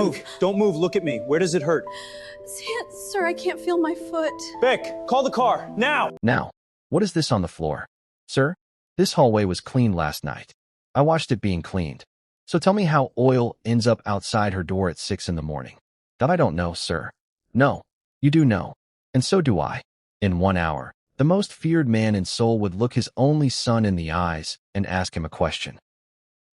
Move. Don't move. Look at me. Where does it hurt? Sir, I can't feel my foot. Beck, call the car. Now! Now, what is this on the floor? Sir, this hallway was cleaned last night. I watched it being cleaned. So tell me how oil ends up outside her door at 6 in the morning. That I don't know, sir. No, you do know. And so do I. In 1 hour, the most feared man in Seoul would look his only son in the eyes and ask him a question.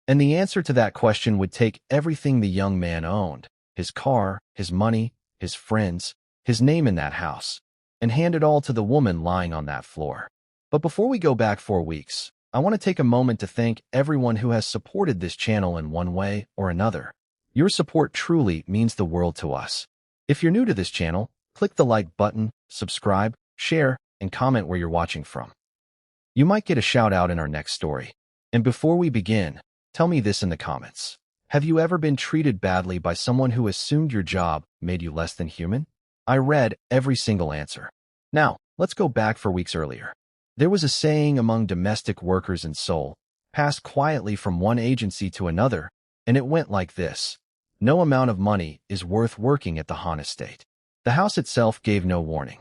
And the answer to that question would take everything the young man owned, his car, his money, his friends, his name in that house, and hand it all to the woman lying on that floor. But before we go back 4 weeks, I want to take a moment to thank everyone who has supported this channel in one way or another. Your support truly means the world to us. If you're new to this channel, click the like button, subscribe, share, and comment where you're watching from. You might get a shout out in our next story. And before we begin, tell me this in the comments. Have you ever been treated badly by someone who assumed your job made you less than human? I read every single answer. Now, let's go back 4 weeks earlier. There was a saying among domestic workers in Seoul, passed quietly from one agency to another, and it went like this. No amount of money is worth working at the Han estate. The house itself gave no warning.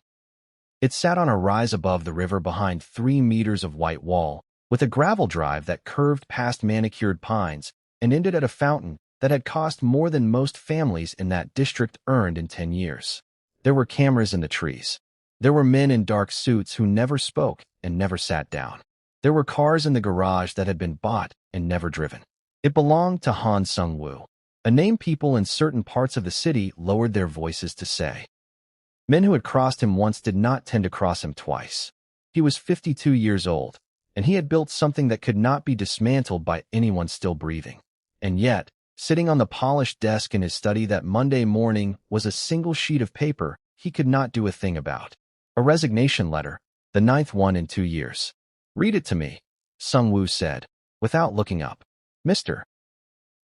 It sat on a rise above the river behind 3 meters of white wall, with a gravel drive that curved past manicured pines and ended at a fountain that had cost more than most families in that district earned in 10 years. There were cameras in the trees. There were men in dark suits who never spoke and never sat down. There were cars in the garage that had been bought and never driven. It belonged to Han Seung-woo, a name people in certain parts of the city lowered their voices to say. Men who had crossed him once did not tend to cross him twice. He was 52 years old, and he had built something that could not be dismantled by anyone still breathing. And yet, sitting on the polished desk in his study that Monday morning was a single sheet of paper he could not do a thing about. A resignation letter, the 9th one in 2 years. Read it to me, Seung-woo said, without looking up. Mr.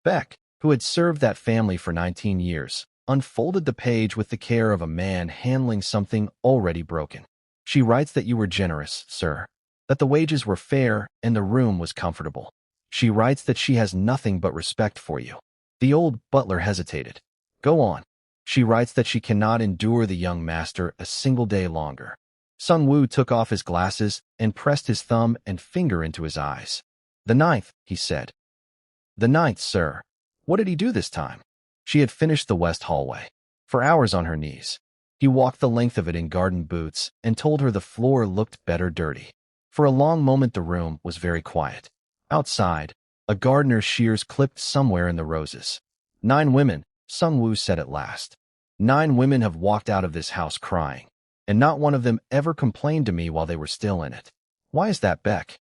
Beck, who had served that family for 19 years, unfolded the page with the care of a man handling something already broken. She writes that you were generous, sir, that the wages were fair and the room was comfortable. She writes that she has nothing but respect for you. The old butler hesitated. Go on. She writes that she cannot endure the young master a single day longer. Seung-woo took off his glasses and pressed his thumb and finger into his eyes. The 9th, he said. The 9th, sir. What did he do this time? She had finished the west hallway. For hours on her knees. He walked the length of it in garden boots and told her the floor looked better dirty. For a long moment the room was very quiet. Outside, a gardener's shears clipped somewhere in the roses. 9 women, Seung-woo said at last. 9 women have walked out of this house crying, and not one of them ever complained to me while they were still in it. Why is that, Beck?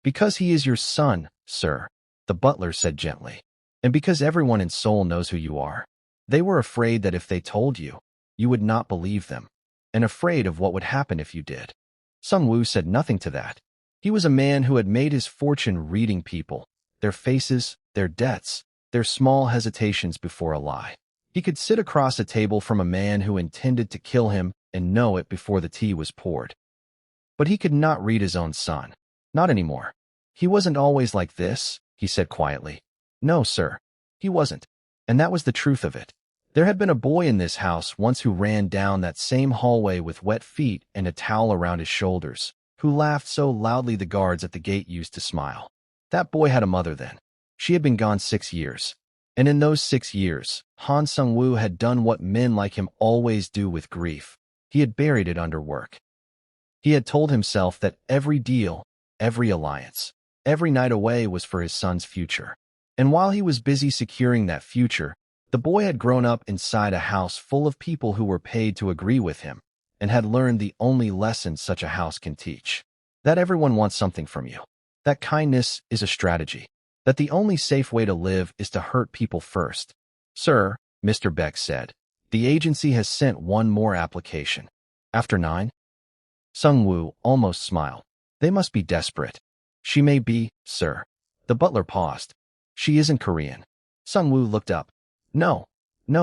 Because he is your son, sir, the butler said gently. And because everyone in Seoul knows who you are. They were afraid that if they told you, you would not believe them, and afraid of what would happen if you did. Seung-woo said nothing to that. He was a man who had made his fortune reading people, their faces, their debts, their small hesitations before a lie. He could sit across a table from a man who intended to kill him and know it before the tea was poured. But he could not read his own son. Not anymore. He wasn't always like this, he said quietly. No, sir. He wasn't. And that was the truth of it. There had been a boy in this house once who ran down that same hallway with wet feet and a towel around his shoulders, who laughed so loudly the guards at the gate used to smile. That boy had a mother then. She had been gone 6 years. And in those 6 years, Han Seung-woo had done what men like him always do with grief. He had buried it under work. He had told himself that every deal, every alliance, every night away was for his son's future. And while he was busy securing that future, the boy had grown up inside a house full of people who were paid to agree with him, and had learned the only lesson such a house can teach. That everyone wants something from you. That kindness is a strategy. That the only safe way to live is to hurt people first. Sir, Mr. Beck said, the agency has sent one more application. After 9? Seung-woo almost smiled. They must be desperate. She may be, sir. The butler paused. She isn't Korean. Seung-woo looked up. No,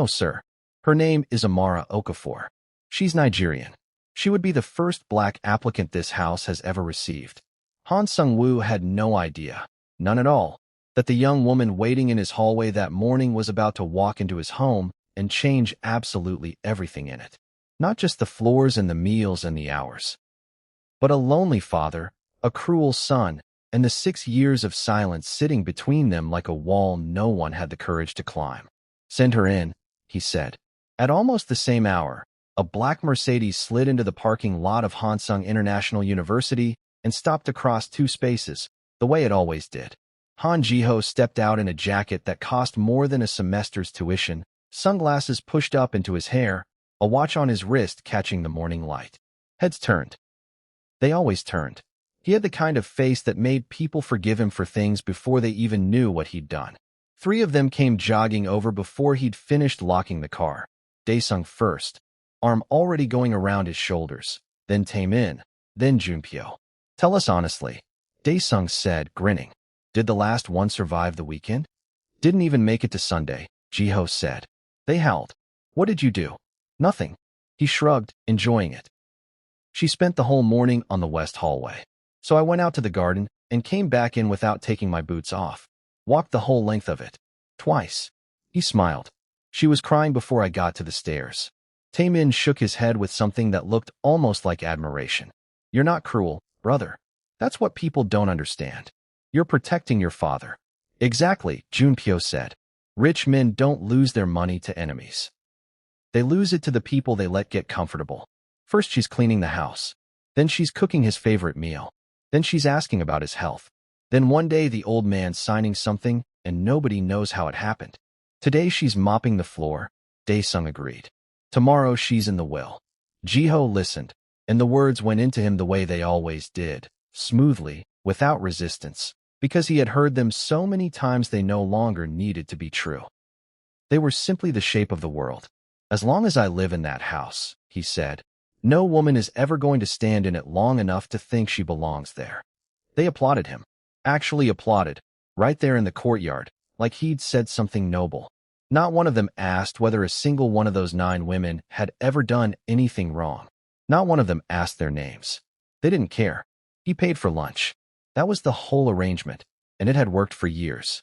sir. Her name is Amara Okafor. She's Nigerian. She would be the first black applicant this house has ever received. Han Seung-woo had no idea, none at all, that the young woman waiting in his hallway that morning was about to walk into his home and change absolutely everything in it. Not just the floors and the meals and the hours, but a lonely father, a cruel son, and the 6 years of silence sitting between them like a wall no one had the courage to climb. "Send her in," he said. At almost the same hour, a black Mercedes slid into the parking lot of Hansung International University and stopped across 2 spaces, the way it always did. Han Ji-ho stepped out in a jacket that cost more than a semester's tuition, sunglasses pushed up into his hair, a watch on his wrist catching the morning light. Heads turned. They always turned. He had the kind of face that made people forgive him for things before they even knew what he'd done. 3 of them came jogging over before he'd finished locking the car. Daesung first, arm already going around his shoulders, then Taemin, then Junpyo. "Tell us honestly," Daesung said, grinning. "Did the last one survive the weekend?" "Didn't even make it to Sunday," Ji-ho said. They howled. "What did you do?" "Nothing." He shrugged, enjoying it. "She spent the whole morning on the west hallway. So I went out to the garden and came back in without taking my boots off. Walked the whole length of it. Twice." He smiled. "She was crying before I got to the stairs." Taemin shook his head with something that looked almost like admiration. "You're not cruel, brother. That's what people don't understand. You're protecting your father." "Exactly," Junpyo said. "Rich men don't lose their money to enemies. They lose it to the people they let get comfortable. First she's cleaning the house. Then she's cooking his favorite meal. Then she's asking about his health. Then one day the old man's signing something and nobody knows how it happened. Today she's mopping the floor," Daesung agreed. "Tomorrow she's in the will." Ji-ho listened, and the words went into him the way they always did, smoothly, without resistance, because he had heard them so many times they no longer needed to be true. They were simply the shape of the world. "As long as I live in that house," he said, "no woman is ever going to stand in it long enough to think she belongs there." They applauded him. Actually applauded, right there in the courtyard, like he'd said something noble. Not one of them asked whether a single one of those 9 women had ever done anything wrong. Not one of them asked their names. They didn't care. He paid for lunch. That was the whole arrangement, and it had worked for years.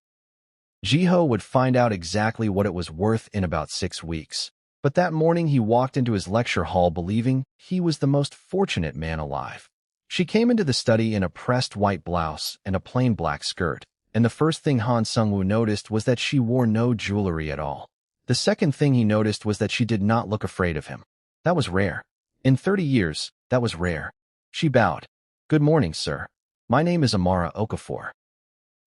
Ji-ho would find out exactly what it was worth in about 6 weeks. But that morning he walked into his lecture hall believing he was the most fortunate man alive. She came into the study in a pressed white blouse and a plain black skirt, and the first thing Han Seung-woo noticed was that she wore no jewelry at all. The second thing he noticed was that she did not look afraid of him. That was rare. In 30 years, that was rare. She bowed. "Good morning, sir. My name is Amara Okafor.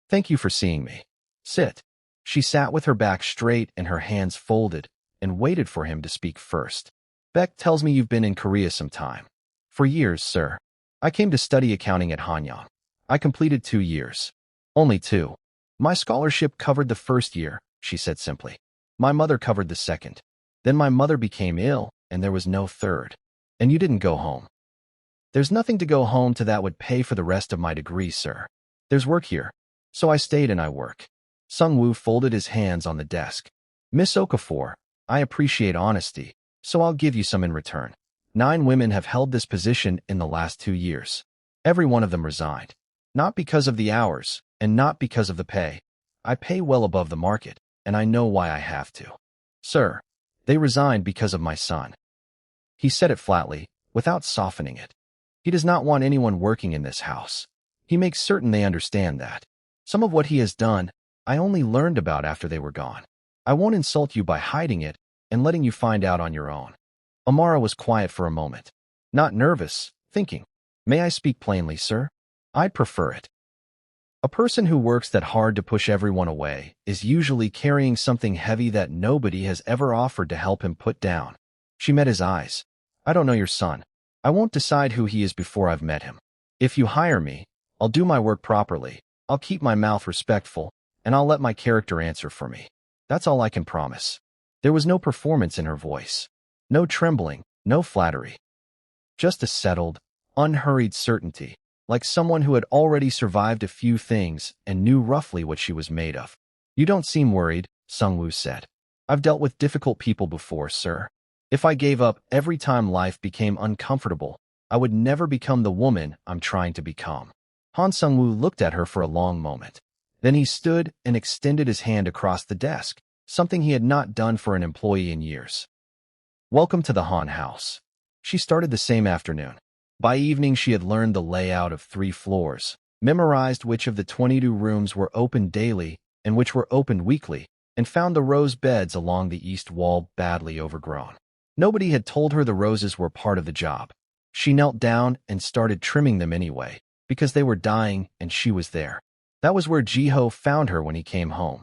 Thank you for seeing me. Sit." She sat with her back straight and her hands folded, and waited for him to speak first. "Beck tells me you've been in Korea some time." "For years, sir. I came to study accounting at Hanyang. I completed 2 years. Only 2. My scholarship covered the first year," she said simply. "My mother covered the second. Then my mother became ill, and there was no third. And you didn't go home." "There's nothing to go home to that would pay for the rest of my degree, sir. There's work here. So I stayed and I work." Seung-woo folded his hands on the desk. "Miss Okafor, I appreciate honesty, so I'll give you some in return. 9 women have held this position in the last 2 years. Every one of them resigned. Not because of the hours, and not because of the pay. I pay well above the market, and I know why I have to. Sir, they resigned because of my son." He said it flatly, without softening it. He does not want anyone working in this house. He makes certain they understand that. Some of what he has done, I only learned about after they were gone. I won't insult you by hiding it and letting you find out on your own." Amara was quiet for a moment, not nervous, thinking, "May I speak plainly, sir? I'd prefer it." A person who works that hard to push everyone away is usually carrying something heavy that nobody has ever offered to help him put down. She met his eyes. "I don't know your son. I won't decide who he is before I've met him. If you hire me, I'll do my work properly, I'll keep my mouth respectful, and I'll let my character answer for me. That's all I can promise." There was no performance in her voice. No trembling, no flattery. Just a settled, unhurried certainty, like someone who had already survived a few things and knew roughly what she was made of. "You don't seem worried," Seung-woo said. "I've dealt with difficult people before, sir. If I gave up every time life became uncomfortable, I would never become the woman I'm trying to become." Han Seung-woo looked at her for a long moment. Then he stood and extended his hand across the desk, something he had not done for an employee in years. Welcome to the Han house. She started the same afternoon. By evening, she had learned the layout of 3 floors, memorized which of the 22 rooms were opened daily and which were opened weekly, and found the rose beds along the east wall badly overgrown. Nobody had told her the roses were part of the job. She knelt down and started trimming them anyway, because they were dying and she was there. That was where Ji-ho found her when he came home.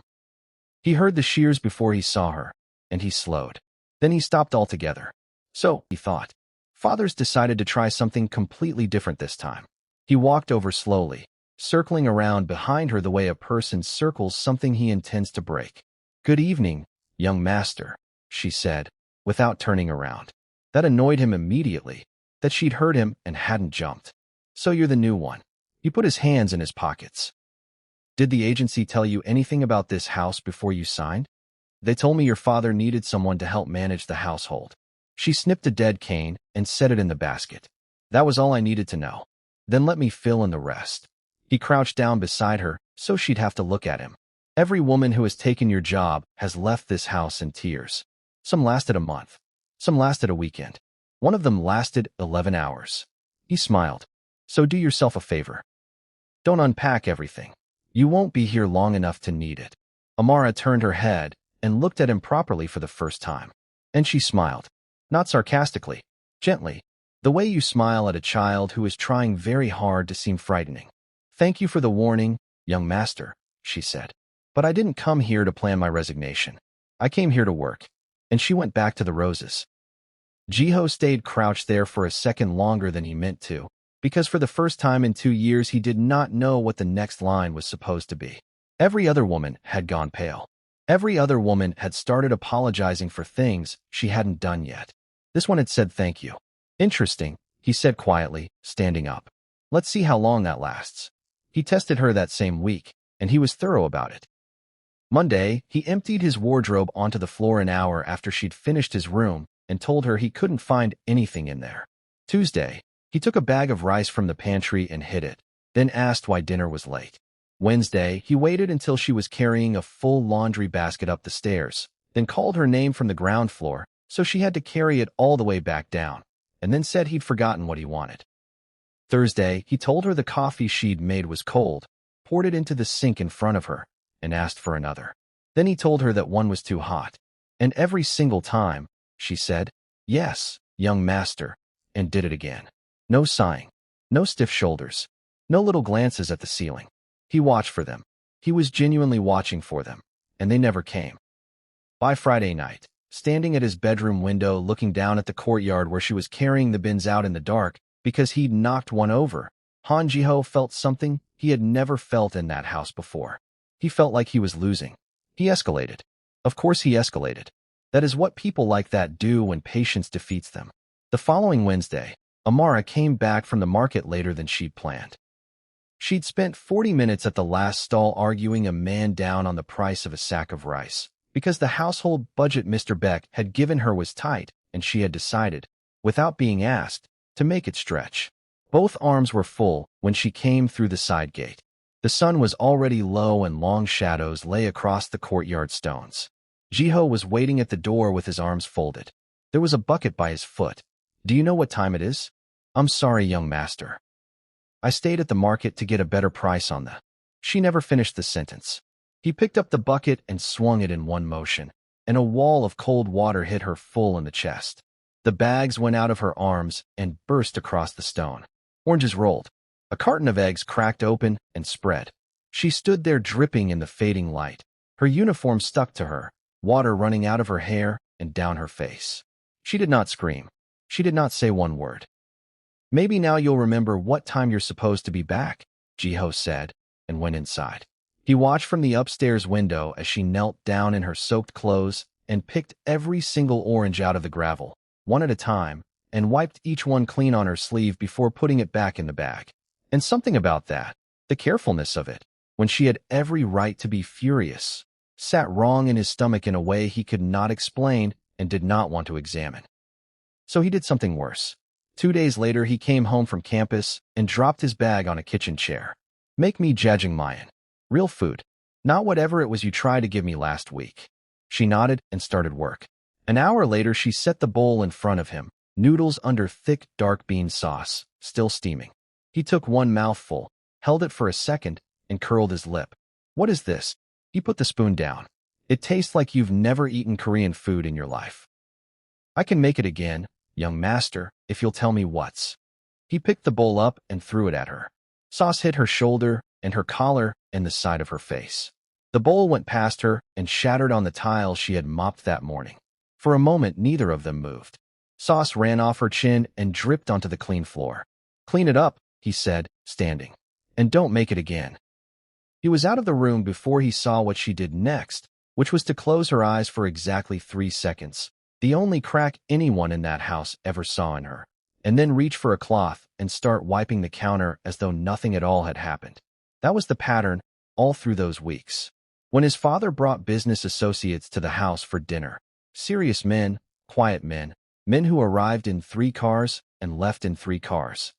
He heard the shears before he saw her, and he slowed. Then he stopped altogether. So, he thought, Father's decided to try something completely different this time. He walked over slowly, circling around behind her the way a person circles something he intends to break. Good evening, young master, she said, without turning around. That annoyed him immediately, that she'd heard him and hadn't jumped. So you're the new one. He put his hands in his pockets. Did the agency tell you anything about this house before you signed? They told me your father needed someone to help manage the household. She snipped a dead cane and set it in the basket. That was all I needed to know. Then let me fill in the rest. He crouched down beside her so she'd have to look at him. Every woman who has taken your job has left this house in tears. Some lasted a month. Some lasted a weekend. One of them lasted 11 hours. He smiled. So do yourself a favor. Don't unpack everything. You won't be here long enough to need it. Amara turned her head and looked at him properly for the first time. And she smiled. Not sarcastically, gently, the way you smile at a child who is trying very hard to seem frightening. Thank you for the warning, young master, she said. But I didn't come here to plan my resignation. I came here to work. And she went back to the roses. Ji-ho stayed crouched there for a second longer than he meant to, because for the first time in 2 years he did not know what the next line was supposed to be. Every other woman had gone pale. Every other woman had started apologizing for things she hadn't done yet. This one had said thank you. Interesting, he said quietly, standing up. Let's see how long that lasts. He tested her that same week, and he was thorough about it. Monday, he emptied his wardrobe onto the floor an hour after she'd finished his room and told her he couldn't find anything in there. Tuesday, he took a bag of rice from the pantry and hid it, then asked why dinner was late. Wednesday, he waited until she was carrying a full laundry basket up the stairs, then called her name from the ground floor, so she had to carry it all the way back down, and then said he'd forgotten what he wanted. Thursday, he told her the coffee she'd made was cold, poured it into the sink in front of her, and asked for another. Then he told her that one was too hot. And every single time, she said, yes, young master, and did it again. No sighing, no stiff shoulders, no little glances at the ceiling. He watched for them. He was genuinely watching for them, and they never came. By Friday night, standing at his bedroom window looking down at the courtyard where she was carrying the bins out in the dark because he'd knocked one over, Han Ji-ho felt something he had never felt in that house before. He felt like he was losing. He escalated. Of course he escalated. That is what people like that do when patience defeats them. The following Wednesday, Amara came back from the market later than she'd planned. She'd spent 40 minutes at the last stall arguing a man down on the price of a sack of rice, because the household budget Mr. Beck had given her was tight, and she had decided, without being asked, to make it stretch. Both arms were full when she came through the side gate. The sun was already low and long shadows lay across the courtyard stones. Ji-ho was waiting at the door with his arms folded. There was a bucket by his foot. Do you know what time it is? I'm sorry, young master. I stayed at the market to get a better price on the... She never finished the sentence. He picked up the bucket and swung it in one motion, and a wall of cold water hit her full in the chest. The bags went out of her arms and burst across the stone. Oranges rolled. A carton of eggs cracked open and spread. She stood there dripping in the fading light. Her uniform stuck to her, water running out of her hair and down her face. She did not scream. She did not say one word. Maybe now you'll remember what time you're supposed to be back, Ji-ho said, and went inside. He watched from the upstairs window as she knelt down in her soaked clothes and picked every single orange out of the gravel, one at a time, and wiped each one clean on her sleeve before putting it back in the bag. And something about that, the carefulness of it, when she had every right to be furious, sat wrong in his stomach in a way he could not explain and did not want to examine. So he did something worse. 2 days later, he came home from campus and dropped his bag on a kitchen chair. Make me jajangmyeon. Real food. Not whatever it was you tried to give me last week. She nodded and started work. An hour later, she set the bowl in front of him, noodles under thick, dark bean sauce, still steaming. He took one mouthful, held it for a second, and curled his lip. What is this? He put the spoon down. It tastes like you've never eaten Korean food in your life. I can make it again, young master, if you'll tell me what's. He picked the bowl up and threw it at her. Sauce hit her shoulder and her collar and the side of her face. The bowl went past her and shattered on the tiles she had mopped that morning. For a moment, neither of them moved. Sauce ran off her chin and dripped onto the clean floor. Clean it up, he said, standing. And don't make it again. He was out of the room before he saw what she did next, which was to close her eyes for exactly 3 seconds, the only crack anyone in that house ever saw in her, and then reach for a cloth and start wiping the counter as though nothing at all had happened. That was the pattern all through those weeks. When his father brought business associates to the house for dinner, serious men, quiet men, men who arrived in 3 cars and left in 3 cars.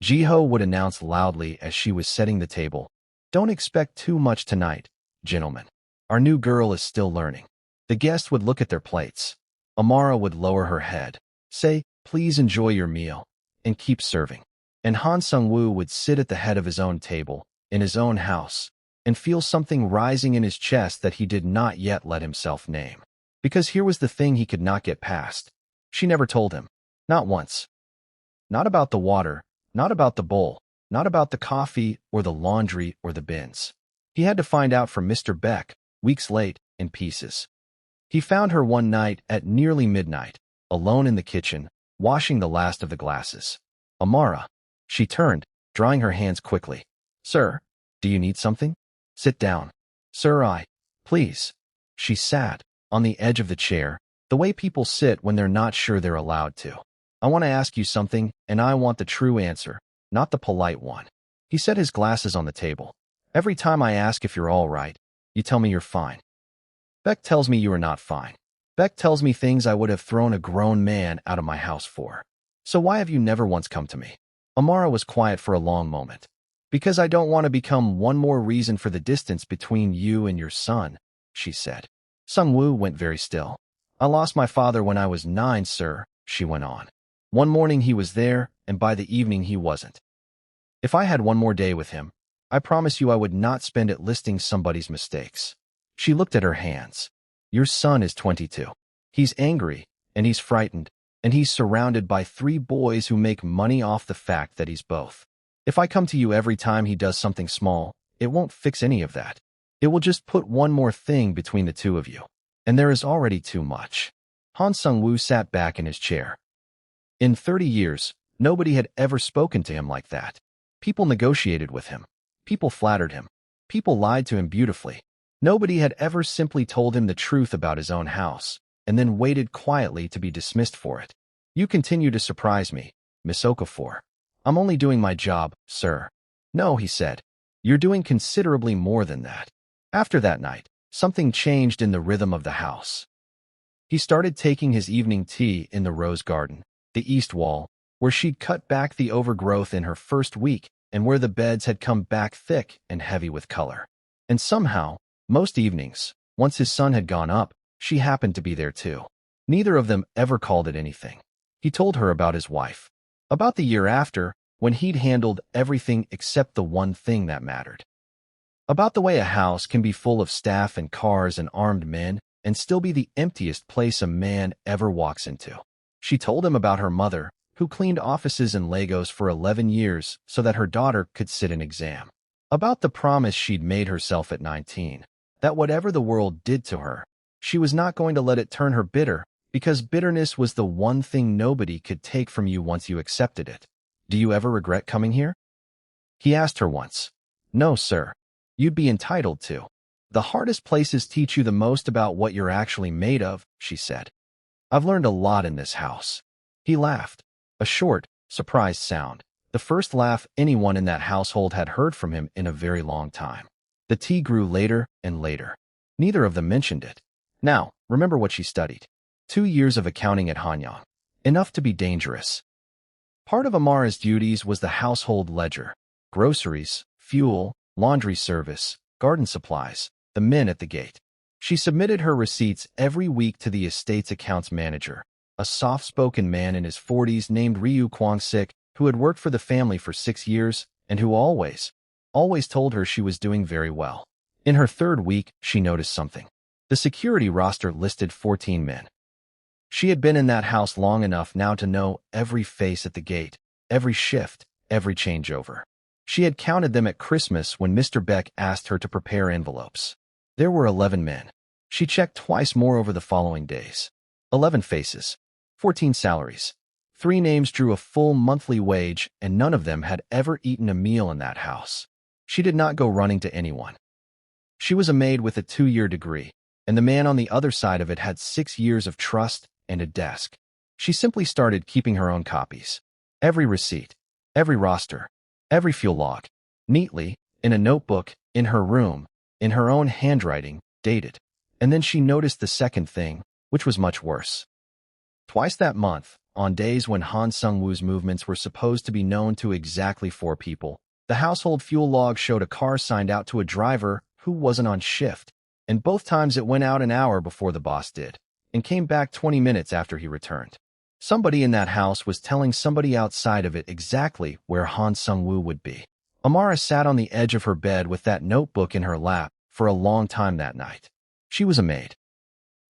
Jiho would announce loudly as she was setting the table, "Don't expect too much tonight, gentlemen. Our new girl is still learning." The guests would look at their plates. Amara would lower her head, say, "Please enjoy your meal," and keep serving. And Han Seung-woo would sit at the head of his own table, in his own house, and feel something rising in his chest that he did not yet let himself name. Because here was the thing he could not get past. She never told him. Not once. Not about the water, not about the bowl, not about the coffee or the laundry or the bins. He had to find out from Mr. Beck, weeks late, in pieces. He found her one night at nearly midnight, alone in the kitchen, washing the last of the glasses. "Amara." She turned, drying her hands quickly. "Sir, do you need something? Sit down." "Sir, please." She sat, on the edge of the chair, the way people sit when they're not sure they're allowed to. "I want to ask you something, and I want the true answer, not the polite one." He set his glasses on the table. "Every time I ask if you're all right, you tell me you're fine. Beck tells me you are not fine. Beck tells me things I would have thrown a grown man out of my house for. So why have you never once come to me?" Amara was quiet for a long moment. "Because I don't want to become one more reason for the distance between you and your son," she said. Seung-woo went very still. "I lost my father when I was 9, sir," she went on. "One morning he was there, and by the evening he wasn't. If I had one more day with him, I promise you I would not spend it listing somebody's mistakes." She looked at her hands. "Your son is 22. He's angry, and he's frightened, and he's surrounded by 3 boys who make money off the fact that he's both. If I come to you every time he does something small, it won't fix any of that. It will just put one more thing between the 2 of you. And there is already too much." Han Seung-woo sat back in his chair. In 30 years, nobody had ever spoken to him like that. People negotiated with him. People flattered him. People lied to him beautifully. Nobody had ever simply told him the truth about his own house, and then waited quietly to be dismissed for it. "You continue to surprise me, Miss Okafor." "I'm only doing my job, sir." "No," he said. "You're doing considerably more than that." After that night, something changed in the rhythm of the house. He started taking his evening tea in the rose garden, the east wall, where she'd cut back the overgrowth in her first week and where the beds had come back thick and heavy with color. And somehow, most evenings, once his son had gone up, she happened to be there too. Neither of them ever called it anything. He told her about his wife. About the year after, when he'd handled everything except the one thing that mattered. About the way a house can be full of staff and cars and armed men and still be the emptiest place a man ever walks into. She told him about her mother, who cleaned offices in Lagos for 11 years so that her daughter could sit an exam. About the promise she'd made herself at 19, that whatever the world did to her, she was not going to let it turn her bitter, because bitterness was the one thing nobody could take from you once you accepted it. "Do you ever regret coming here?" he asked her once. "No, sir. You'd be entitled to. The hardest places teach you the most about what you're actually made of," she said. "I've learned a lot in this house." He laughed, a short, surprised sound, the first laugh anyone in that household had heard from him in a very long time. The tea grew later and later. Neither of them mentioned it. Now, remember what she studied. 2 years of accounting at Hanyang. Enough to be dangerous. Part of Amara's duties was the household ledger. Groceries, fuel, laundry service, garden supplies, the men at the gate. She submitted her receipts every week to the estate's accounts manager, a soft-spoken man in his 40s named Ryu Kwang-sik, who had worked for the family for 6 years and who always told her she was doing very well. In her third week, she noticed something. The security roster listed 14 men. She had been in that house long enough now to know every face at the gate, every shift, every changeover. She had counted them at Christmas when Mr. Beck asked her to prepare envelopes. There were 11 men. She checked twice more over the following days. 11 faces, 14 salaries. 3 names drew a full monthly wage, and none of them had ever eaten a meal in that house. She did not go running to anyone. She was a maid with a 2-year degree, and the man on the other side of it had 6 years of trust and a desk. She simply started keeping her own copies. Every receipt, every roster, every fuel log, neatly, in a notebook, in her room, in her own handwriting, dated. And then she noticed the second thing, which was much worse. Twice that month, on days when Han Seung-woo's movements were supposed to be known to exactly 4 people, the household fuel log showed a car signed out to a driver who wasn't on shift, and both times it went out an hour before the boss did, and came back 20 minutes after he returned. Somebody in that house was telling somebody outside of it exactly where Han Seung-woo would be. Amara sat on the edge of her bed with that notebook in her lap for a long time that night. She was a maid.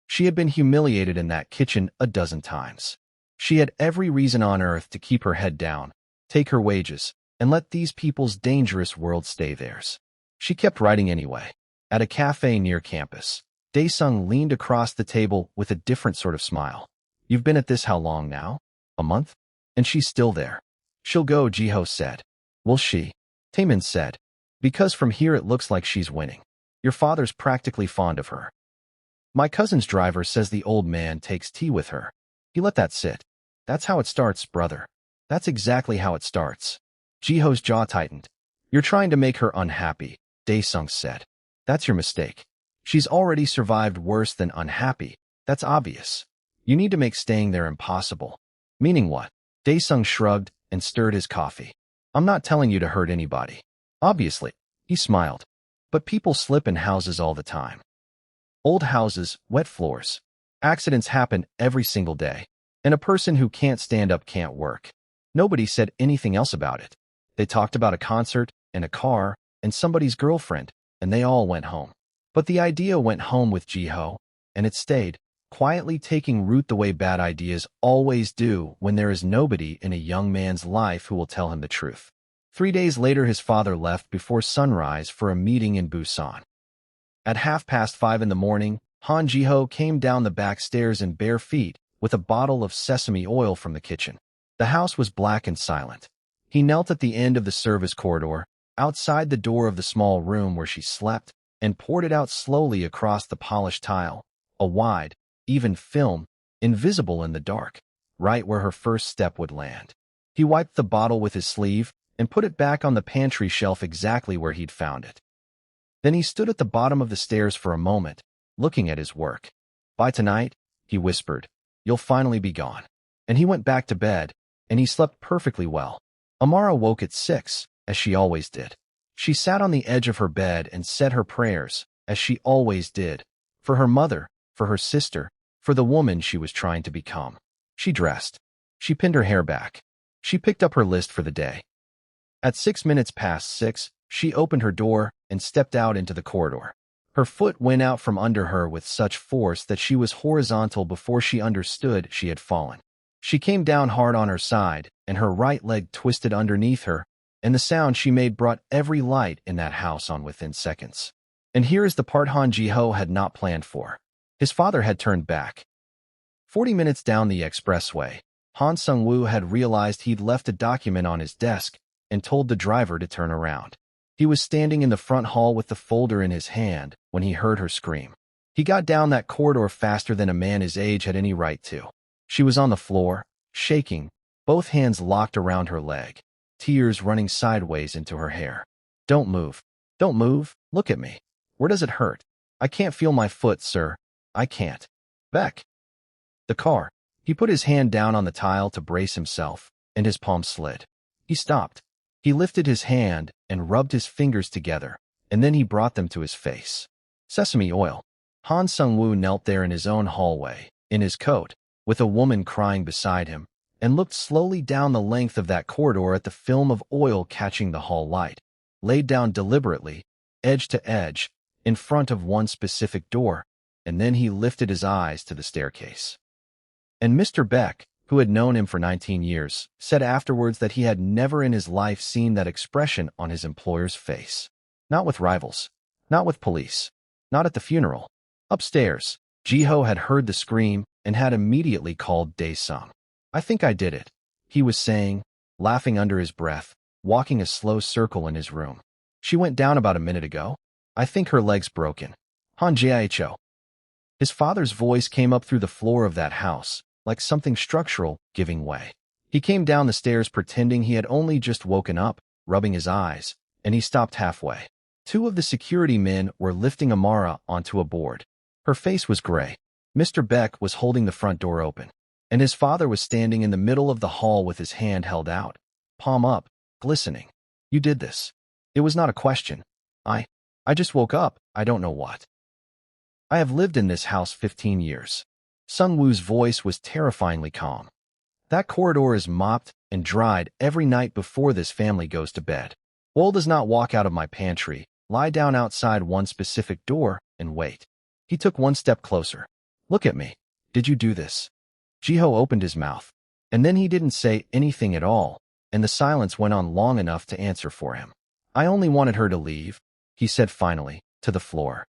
She had been humiliated in that kitchen a dozen times. She had every reason on earth to keep her head down, take her wages, and let these people's dangerous world stay theirs. She kept writing anyway. At a cafe near campus, Dae-sung leaned across the table with a different sort of smile. "You've been at this how long now? A month? And she's still there." "She'll go," Ji-ho said. "Will she?" Taemin said. "Because from here it looks like she's winning. Your father's practically fond of her." "My cousin's driver says the old man takes tea with her. He let that sit. That's how it starts, brother. That's exactly how it starts." Ji-ho's jaw tightened. "You're trying to make her unhappy," Dae-sung said. "That's your mistake. She's already survived worse than unhappy. That's obvious. You need to make staying there impossible." "Meaning what?" Dae-sung shrugged and stirred his coffee. "I'm not telling you to hurt anybody. Obviously." He smiled. "But people slip in houses all the time. Old houses, wet floors. Accidents happen every single day. And a person who can't stand up can't work." Nobody said anything else about it. They talked about a concert, and a car, and somebody's girlfriend, and they all went home. But the idea went home with Ji-ho, and it stayed, quietly taking root the way bad ideas always do when there is nobody in a young man's life who will tell him the truth. 3 days later, his father left before sunrise for a meeting in Busan. At 5:30 in the morning, Han Ji-ho came down the back stairs in bare feet with a bottle of sesame oil from the kitchen. The house was black and silent. He knelt at the end of the service corridor, outside the door of the small room where she slept, and poured it out slowly across the polished tile, a wide, even film, invisible in the dark, right where her first step would land. He wiped the bottle with his sleeve and put it back on the pantry shelf exactly where he'd found it. Then he stood at the bottom of the stairs for a moment, looking at his work. "By tonight," he whispered, "you'll finally be gone." And he went back to bed, and he slept perfectly well. Amara woke at 6, as she always did. She sat on the edge of her bed and said her prayers, as she always did, for her mother, for her sister, for the woman she was trying to become. She dressed. She pinned her hair back. She picked up her list for the day. At 6:06, she opened her door and stepped out into the corridor. Her foot went out from under her with such force that she was horizontal before she understood she had fallen. She came down hard on her side, and her right leg twisted underneath her, and the sound she made brought every light in that house on within seconds. And here is the part Han Ji-ho had not planned for. His father had turned back. 40 minutes down the expressway, Han Seung-woo had realized he'd left a document on his desk and told the driver to turn around. He was standing in the front hall with the folder in his hand when he heard her scream. He got down that corridor faster than a man his age had any right to. She was on the floor, shaking, both hands locked around her leg, tears running sideways into her hair. "Don't move. Don't move. Look at me. Where does it hurt? I can't feel my foot, sir. I can't." "Beck." "The car." He put his hand down on the tile to brace himself, and his palm slid. He stopped. He lifted his hand and rubbed his fingers together, and then he brought them to his face. Sesame oil. Han Seung-woo knelt there in his own hallway, in his coat, with a woman crying beside him, and looked slowly down the length of that corridor at the film of oil catching the hall light, laid down deliberately, edge to edge, in front of one specific door, and then he lifted his eyes to the staircase. And Mr. Beck, who had known him for 19 years, said afterwards that he had never in his life seen that expression on his employer's face. Not with rivals, not with police, not at the funeral. Upstairs, Ji-ho had heard the scream and had immediately called Dae-sung. I think I did it, he was saying, laughing under his breath, walking a slow circle in his room. She went down about a minute ago. I think her leg's broken. Han Jiho. His father's voice came up through the floor of that house, like something structural giving way. He came down the stairs pretending he had only just woken up, rubbing his eyes, and he stopped halfway. Two of the security men were lifting Amara onto a board. Her face was gray. Mr. Beck was holding the front door open, and his father was standing in the middle of the hall with his hand held out, palm up, glistening. You did this. It was not a question. I just woke up, I don't know what. I have lived in this house 15 years. Seung-woo's voice was terrifyingly calm. That corridor is mopped and dried every night before this family goes to bed. Wool does not walk out of my pantry, lie down outside one specific door, and wait. He took one step closer. Look at me. Did you do this? Ji-ho opened his mouth, and then he didn't say anything at all, and the silence went on long enough to answer for him. I only wanted her to leave, he said finally, to the floor.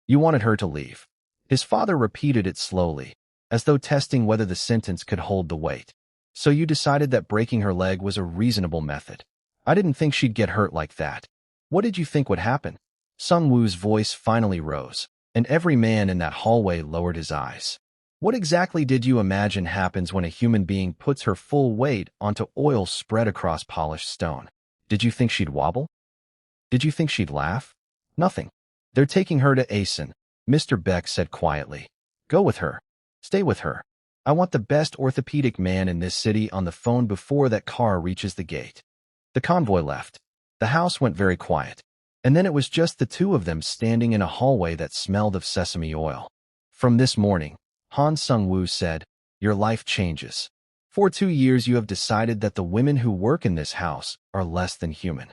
You wanted her to leave. His father repeated it slowly, as though testing whether the sentence could hold the weight. So you decided that breaking her leg was a reasonable method. I didn't think she'd get hurt like that. What did you think would happen? Seung-woo's voice finally rose, and every man in that hallway lowered his eyes. What exactly did you imagine happens when a human being puts her full weight onto oil spread across polished stone? Did you think she'd wobble? Did you think she'd laugh? Nothing. They're taking her to Asen, Mr. Beck said quietly. Go with her. Stay with her. I want the best orthopedic man in this city on the phone before that car reaches the gate. The convoy left. The house went very quiet. And then it was just the two of them standing in a hallway that smelled of sesame oil. From this morning, Han Seung-woo said, your life changes. For 2 years you have decided that the women who work in this house are less than human.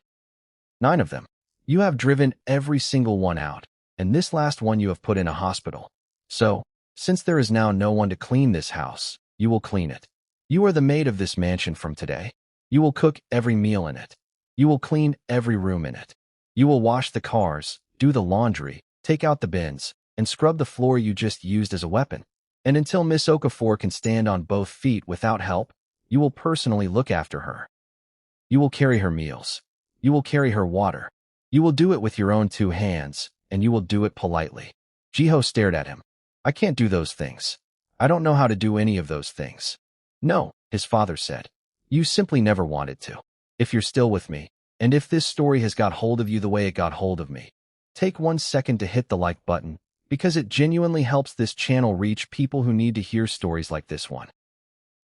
9 of them. You have driven every single one out, and this last one you have put in a hospital. So, since there is now no one to clean this house, you will clean it. You are the maid of this mansion from today. You will cook every meal in it. You will clean every room in it. You will wash the cars, do the laundry, take out the bins, and scrub the floor you just used as a weapon. And until Miss Okafor can stand on both feet without help, you will personally look after her. You will carry her meals. You will carry her water. You will do it with your own 2 hands, and you will do it politely. Ji-ho stared at him. I can't do those things. I don't know how to do any of those things. No, his father said. You simply never wanted to. If you're still with me, and if this story has got hold of you the way it got hold of me, take 1 second to hit the like button, because it genuinely helps this channel reach people who need to hear stories like this one.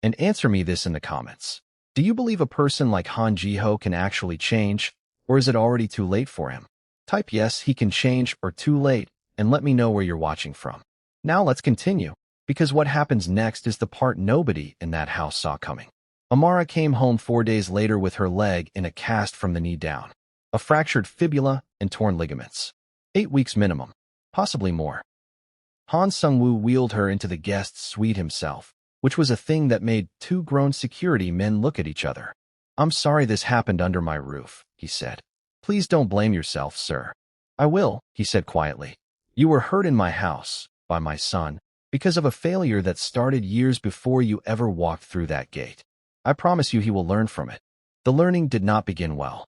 And answer me this in the comments. Do you believe a person like Han Ji-ho can actually change, or is it already too late for him? Type yes, he can change, or too late, and let me know where you're watching from. Now let's continue, because what happens next is the part nobody in that house saw coming. Amara came home 4 days later with her leg in a cast from the knee down, a fractured fibula and torn ligaments. 8 weeks minimum, possibly more. Han Seung-woo wheeled her into the guest suite himself, which was a thing that made 2 grown security men look at each other. I'm sorry this happened under my roof, he said. Please don't blame yourself, sir. I will, he said quietly. You were hurt in my house, by my son, because of a failure that started years before you ever walked through that gate. I promise you he will learn from it. The learning did not begin well.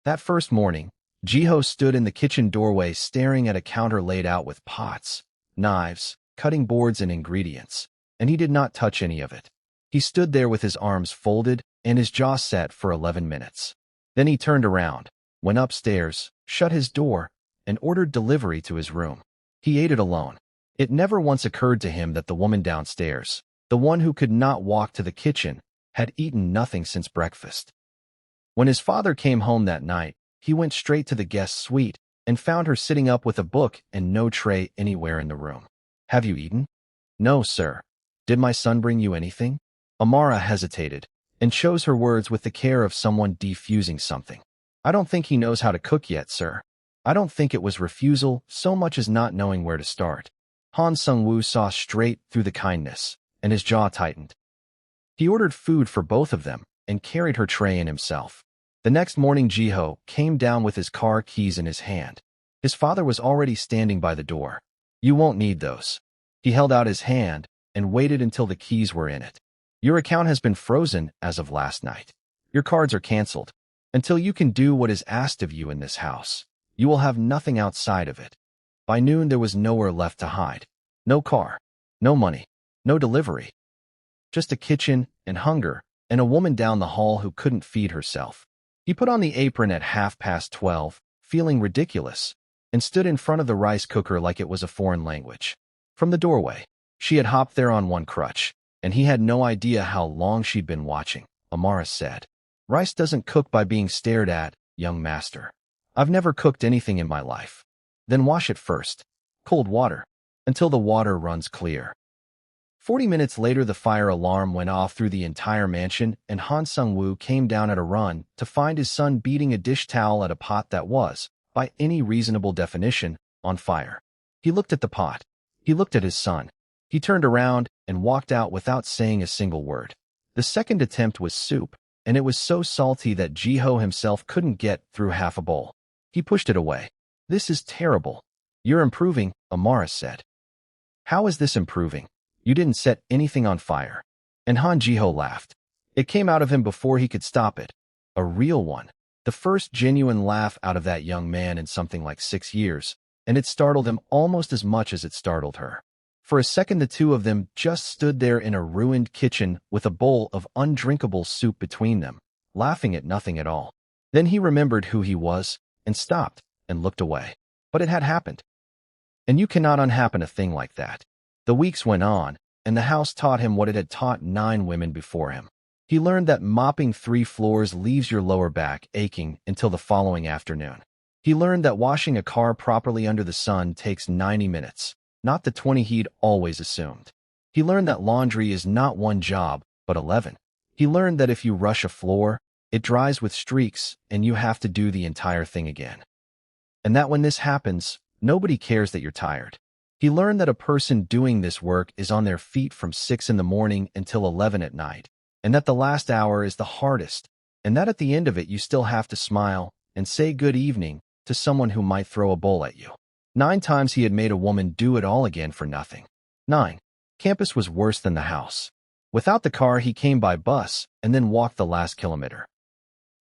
That first morning, Ji-ho stood in the kitchen doorway staring at a counter laid out with pots, knives, cutting boards and ingredients, and he did not touch any of it. He stood there with his arms folded and his jaw set for 11 minutes. Then he turned around, went upstairs, shut his door, and ordered delivery to his room. He ate it alone. It never once occurred to him that the woman downstairs, the one who could not walk to the kitchen, had eaten nothing since breakfast. When his father came home that night, he went straight to the guest suite and found her sitting up with a book and no tray anywhere in the room. Have you eaten? No, sir. Did my son bring you anything? Amara hesitated and chose her words with the care of someone defusing something. I don't think he knows how to cook yet, sir. I don't think it was refusal so much as not knowing where to start. Han Seung-woo saw straight through the kindness, and his jaw tightened. He ordered food for both of them and carried her tray in himself. The next morning, Jiho came down with his car keys in his hand. His father was already standing by the door. You won't need those. He held out his hand and waited until the keys were in it. Your account has been frozen as of last night. Your cards are canceled. Until you can do what is asked of you in this house, you will have nothing outside of it. By noon, there was nowhere left to hide. No car, no money, no delivery. Just a kitchen and hunger and a woman down the hall who couldn't feed herself. He put on the apron at 12:30, feeling ridiculous, and stood in front of the rice cooker like it was a foreign language. From the doorway, she had hopped there on one crutch, and he had no idea how long she'd been watching. Amara said, Rice doesn't cook by being stared at, young master. I've never cooked anything in my life. Then wash it first. Cold water. Until the water runs clear. 40 minutes later, the fire alarm went off through the entire mansion, and Han Seung-woo came down at a run to find his son beating a dish towel at a pot that was, by any reasonable definition, on fire. He looked at the pot. He looked at his son. He turned around and walked out without saying a single word. The second attempt was soup, and it was so salty that Jiho himself couldn't get through half a bowl. He pushed it away. This is terrible. You're improving, Amara said. How is this improving? You didn't set anything on fire. And Han Jiho laughed. It came out of him before he could stop it. A real one. The first genuine laugh out of that young man in something like 6 years, and it startled him almost as much as it startled her. For a second, the two of them just stood there in a ruined kitchen with a bowl of undrinkable soup between them, laughing at nothing at all. Then he remembered who he was, and stopped, and looked away. But it had happened. And you cannot unhappen a thing like that. The weeks went on, and the house taught him what it had taught 9 women before him. He learned that mopping 3 floors leaves your lower back aching until the following afternoon. He learned that washing a car properly under the sun takes 90 minutes, not the 20 he'd always assumed. He learned that laundry is not 1 job, but 11. He learned that if you rush a floor, it dries with streaks, and you have to do the entire thing again. And that when this happens, nobody cares that you're tired. He learned that a person doing this work is on their feet from 6 in the morning until 11 at night, and that the last hour is the hardest, and that at the end of it you still have to smile and say good evening to someone who might throw a bowl at you. 9 times he had made a woman do it all again for nothing. 9. Campus was worse than the house. Without the car, he came by bus and then walked the last kilometer.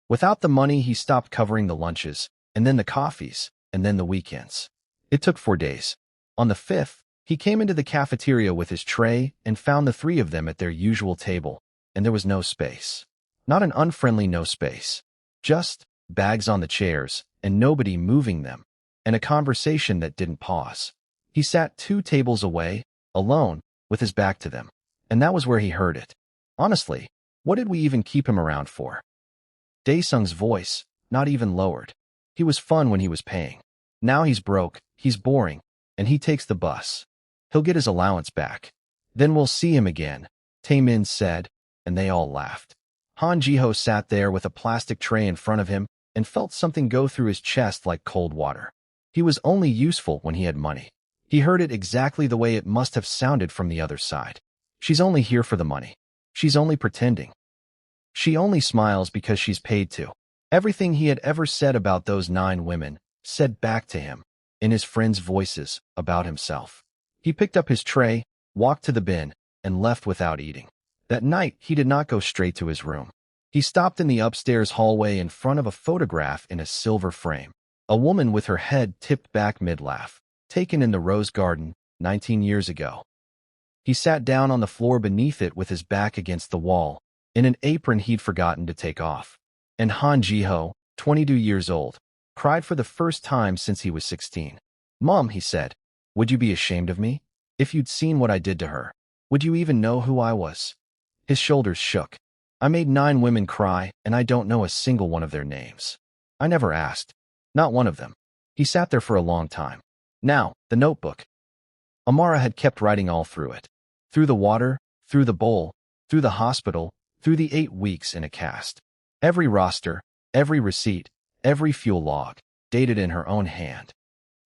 Without the money, he stopped covering the lunches, and then the coffees, and then the weekends. It took 4 days. On the 5th, he came into the cafeteria with his tray and found the 3 of them at their usual table, and there was no space. Not an unfriendly no space. Just bags on the chairs, and nobody moving them, and a conversation that didn't pause. He sat 2 tables away, alone, with his back to them, and that was where he heard it. Honestly, what did we even keep him around for? Daesung's voice, not even lowered. He was fun when he was paying. Now he's broke, he's boring, and he takes the bus. He'll get his allowance back. Then we'll see him again, Taemin said, and they all laughed. Han Jiho sat there with a plastic tray in front of him and felt something go through his chest like cold water. He was only useful when he had money. He heard it exactly the way it must have sounded from the other side. She's only here for the money. She's only pretending. She only smiles because she's paid to. Everything he had ever said about those 9 women, said back to him, in his friends' voices, about himself. He picked up his tray, walked to the bin, and left without eating. That night, he did not go straight to his room. He stopped in the upstairs hallway in front of a photograph in a silver frame. A woman with her head tipped back mid-laugh, taken in the rose garden, 19 years ago. He sat down on the floor beneath it with his back against the wall, in an apron he'd forgotten to take off. And Han Jiho, 22 years old, cried for the first time since he was 16. Mom, he said, would you be ashamed of me? If you'd seen what I did to her, would you even know who I was? His shoulders shook. I made 9 women cry, and I don't know a single one of their names. I never asked. Not one of them. He sat there for a long time. Now, the notebook. Amara had kept writing all through it. Through the water, through the bowl, through the hospital, through the 8 weeks in a cast. Every roster, every receipt, every fuel log, dated in her own hand.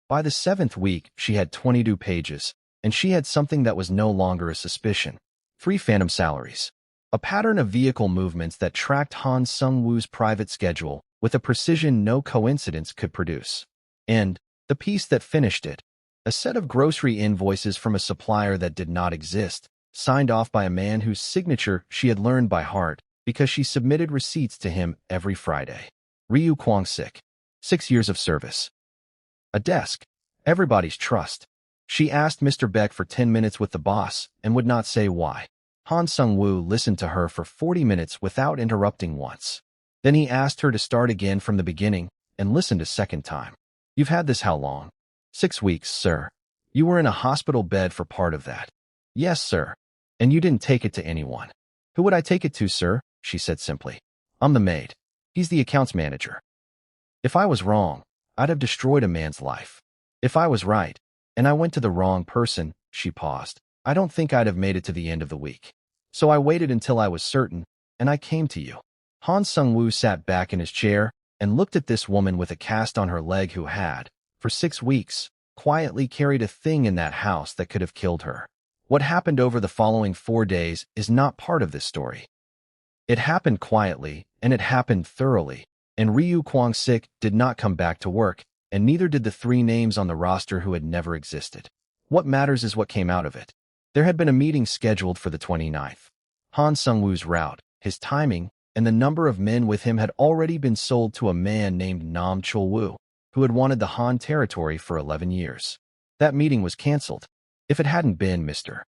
By the 7th week, she had 22 pages, and she had something that was no longer a suspicion. 3 phantom salaries. A pattern of vehicle movements that tracked Han Seung-woo's private schedule with a precision no coincidence could produce. And the piece that finished it, a set of grocery invoices from a supplier that did not exist, signed off by a man whose signature she had learned by heart because she submitted receipts to him every Friday. Ryu Kwang-sik. 6 years of service. A desk. Everybody's trust. She asked Mr. Beck for 10 minutes with the boss and would not say why. Han Seung-woo listened to her for 40 minutes without interrupting once. Then he asked her to start again from the beginning and listened a second time. You've had this how long? 6 weeks, sir. You were in a hospital bed for part of that. Yes, sir. And you didn't take it to anyone. Who would I take it to, sir? She said simply. I'm the maid. He's the accounts manager. If I was wrong, I'd have destroyed a man's life. If I was right, and I went to the wrong person, she paused, I don't think I'd have made it to the end of the week. So I waited until I was certain, and I came to you. Han Seung-woo sat back in his chair and looked at this woman with a cast on her leg who had, for 6 weeks, quietly carried a thing in that house that could have killed her. What happened over the following 4 days is not part of this story. It happened quietly, and it happened thoroughly, and Ryu Kwang-sik did not come back to work, and neither did the 3 names on the roster who had never existed. What matters is what came out of it. There had been a meeting scheduled for the 29th. Han Seung-woo's route, his timing, and the number of men with him had already been sold to a man named Nam Chul-woo, who had wanted the Han territory for 11 years. That meeting was canceled. If it hadn't been Mr.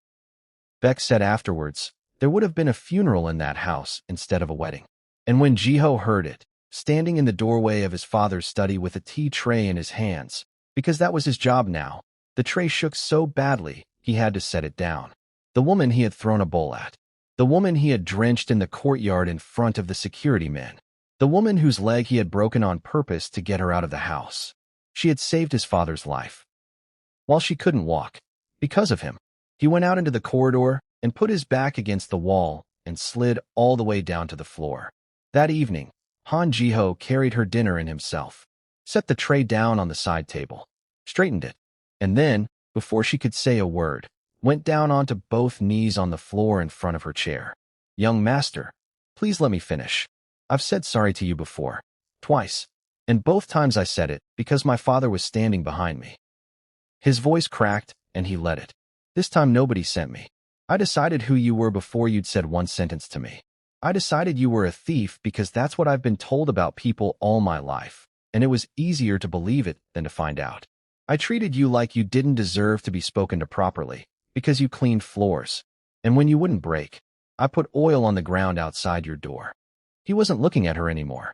Beck said afterwards, there would have been a funeral in that house instead of a wedding. And when Ji-ho heard it, standing in the doorway of his father's study with a tea tray in his hands, because that was his job now, the tray shook so badly he had to set it down. The woman he had thrown a bowl at. The woman he had drenched in the courtyard in front of the security men. The woman whose leg he had broken on purpose to get her out of the house. She had saved his father's life. While she couldn't walk, because of him, he went out into the corridor and put his back against the wall and slid all the way down to the floor. That evening, Han Ji-ho carried her dinner in himself, set the tray down on the side table, straightened it, and then, before she could say a word, went down onto both knees on the floor in front of her chair. Young master, please let me finish. I've said sorry to you before, twice, and both times I said it because my father was standing behind me. His voice cracked, and he let it. This time nobody sent me. I decided who you were before you'd said one sentence to me. I decided you were a thief because that's what I've been told about people all my life, and it was easier to believe it than to find out. I treated you like you didn't deserve to be spoken to properly, because you cleaned floors. And when you wouldn't break, I put oil on the ground outside your door. He wasn't looking at her anymore.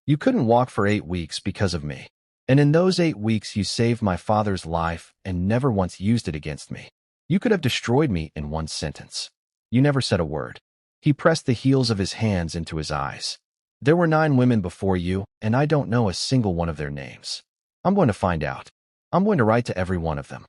You couldn't walk for 8 weeks because of me. And in those 8 weeks you saved my father's life and never once used it against me. You could have destroyed me in one sentence. You never said a word. He pressed the heels of his hands into his eyes. There were 9 women before you, and I don't know a single one of their names. I'm going to find out. I'm going to write to every one of them.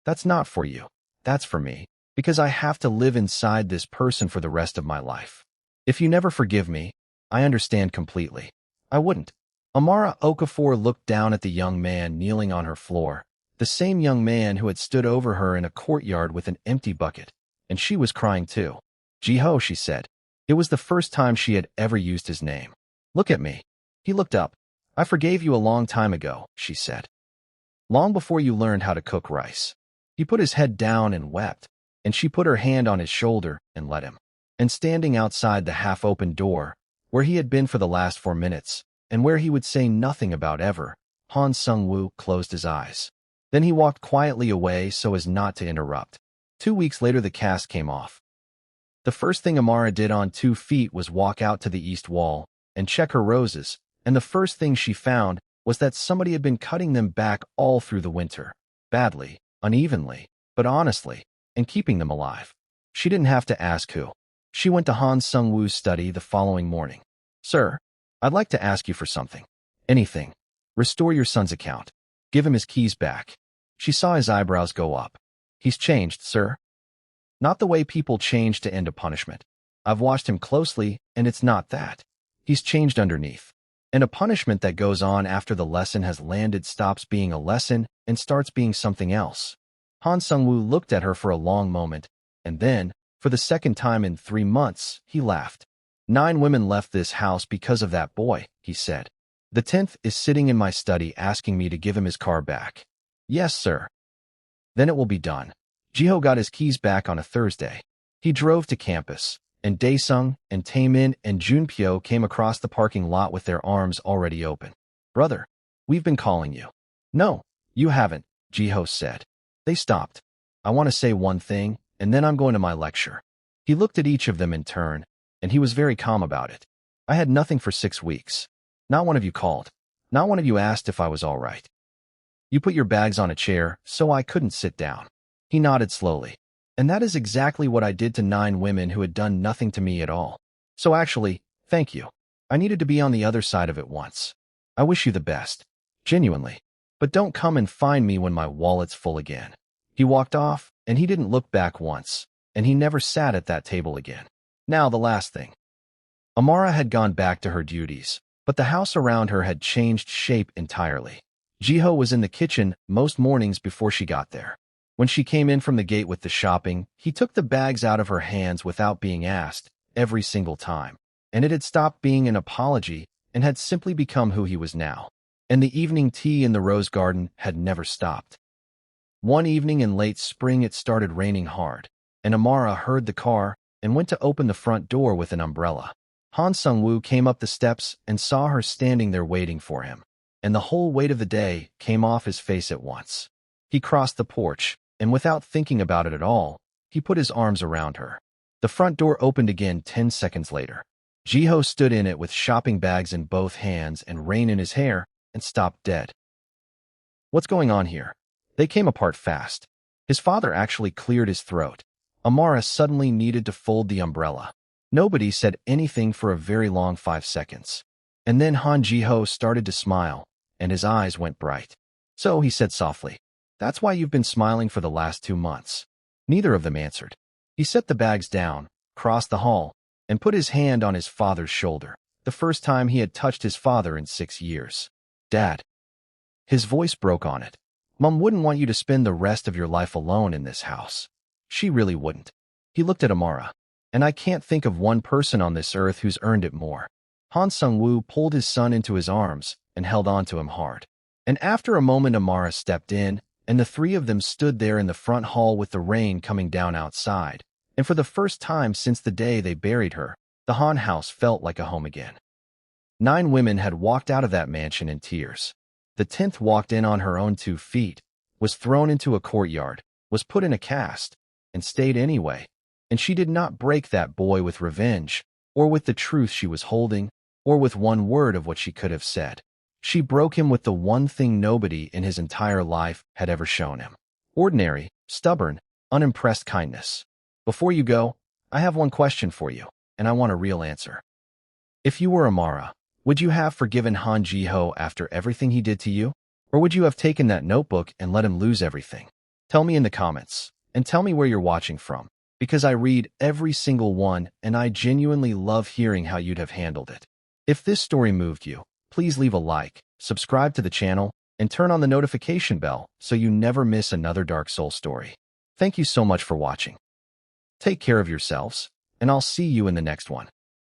That's not for you. That's for me, because I have to live inside this person for the rest of my life. If you never forgive me, I understand completely. I wouldn't. Amara Okafor looked down at the young man kneeling on her floor, the same young man who had stood over her in a courtyard with an empty bucket, and she was crying too. Ji-ho, she said. It was the first time she had ever used his name. Look at me. He looked up. I forgave you a long time ago, she said. Long before you learned how to cook rice. He put his head down and wept, and she put her hand on his shoulder and let him. And standing outside the half-open door, where he had been for the last 4 minutes, and where he would say nothing about ever, Han Seung-woo closed his eyes. Then he walked quietly away so as not to interrupt. 2 weeks later the cast came off. The first thing Amara did on 2 feet was walk out to the east wall and check her roses, and the first thing she found was that somebody had been cutting them back all through the winter, badly, unevenly, but honestly, and keeping them alive. She didn't have to ask who. She went to Han Seung-woo's study the following morning. Sir, I'd like to ask you for something. Anything. Restore your son's account. Give him his keys back. She saw his eyebrows go up. He's changed, sir. Not the way people change to end a punishment. I've watched him closely, and it's not that. He's changed underneath. And a punishment that goes on after the lesson has landed stops being a lesson and starts being something else. Han Seung-woo looked at her for a long moment, and then, for the second time in 3 months, he laughed. 9 women left this house because of that boy, he said. The 10th is sitting in my study asking me to give him his car back. Yes, sir. Then it will be done. Jiho got his keys back on a Thursday. He drove to campus, and Daesung and Taemin and Junpyo came across the parking lot with their arms already open. Brother, we've been calling you. No, you haven't, Jiho said. They stopped. I want to say one thing, and then I'm going to my lecture. He looked at each of them in turn, and he was very calm about it. I had nothing for 6 weeks. Not one of you called. Not one of you asked if I was all right. You put your bags on a chair, so I couldn't sit down. He nodded slowly. And that is exactly what I did to 9 women who had done nothing to me at all. So actually, thank you. I needed to be on the other side of it once. I wish you the best. Genuinely. But don't come and find me when my wallet's full again. He walked off, and he didn't look back once, and he never sat at that table again. Now the last thing. Amara had gone back to her duties, but the house around her had changed shape entirely. Jiho was in the kitchen most mornings before she got there. When she came in from the gate with the shopping, he took the bags out of her hands without being asked, every single time. And it had stopped being an apology and had simply become who he was now. And the evening tea in the rose garden had never stopped. One evening in late spring it started raining hard, and Amara heard the car and went to open the front door with an umbrella. Han Seung-woo came up the steps and saw her standing there waiting for him, and the whole weight of the day came off his face at once. He crossed the porch, and without thinking about it at all, he put his arms around her. The front door opened again 10 seconds later. Jiho stood in it with shopping bags in both hands and rain in his hair and stopped dead. What's going on here? They came apart fast. His father actually cleared his throat. Amara suddenly needed to fold the umbrella. Nobody said anything for a very long 5 seconds. And then Han Jiho started to smile, and his eyes went bright. So he said softly, "That's why you've been smiling for the last 2 months." Neither of them answered. He set the bags down, crossed the hall, and put his hand on his father's shoulder, the first time he had touched his father in 6 years. "Dad." His voice broke on it. "Mom wouldn't want you to spend the rest of your life alone in this house. She really wouldn't." He looked at Amara. "And I can't think of one person on this earth who's earned it more." Han Seung-woo pulled his son into his arms and held on to him hard. And after a moment Amara stepped in, and the 3 of them stood there in the front hall with the rain coming down outside. And for the first time since the day they buried her, the Han house felt like a home again. 9 women had walked out of that mansion in tears. The 10th walked in on her own 2 feet, was thrown into a courtyard, was put in a cast, and stayed anyway. And she did not break that boy with revenge, or with the truth she was holding, or with one word of what she could have said. She broke him with the one thing nobody in his entire life had ever shown him. Ordinary, stubborn, unimpressed kindness. Before you go, I have one question for you, and I want a real answer. If you were Amara, would you have forgiven Han Jiho after everything he did to you? Or would you have taken that notebook and let him lose everything? Tell me in the comments, and tell me where you're watching from, because I read every single one and I genuinely love hearing how you'd have handled it. If this story moved you, please leave a like, subscribe to the channel, and turn on the notification bell so you never miss another Dark Soul story. Thank you so much for watching. Take care of yourselves, and I'll see you in the next one.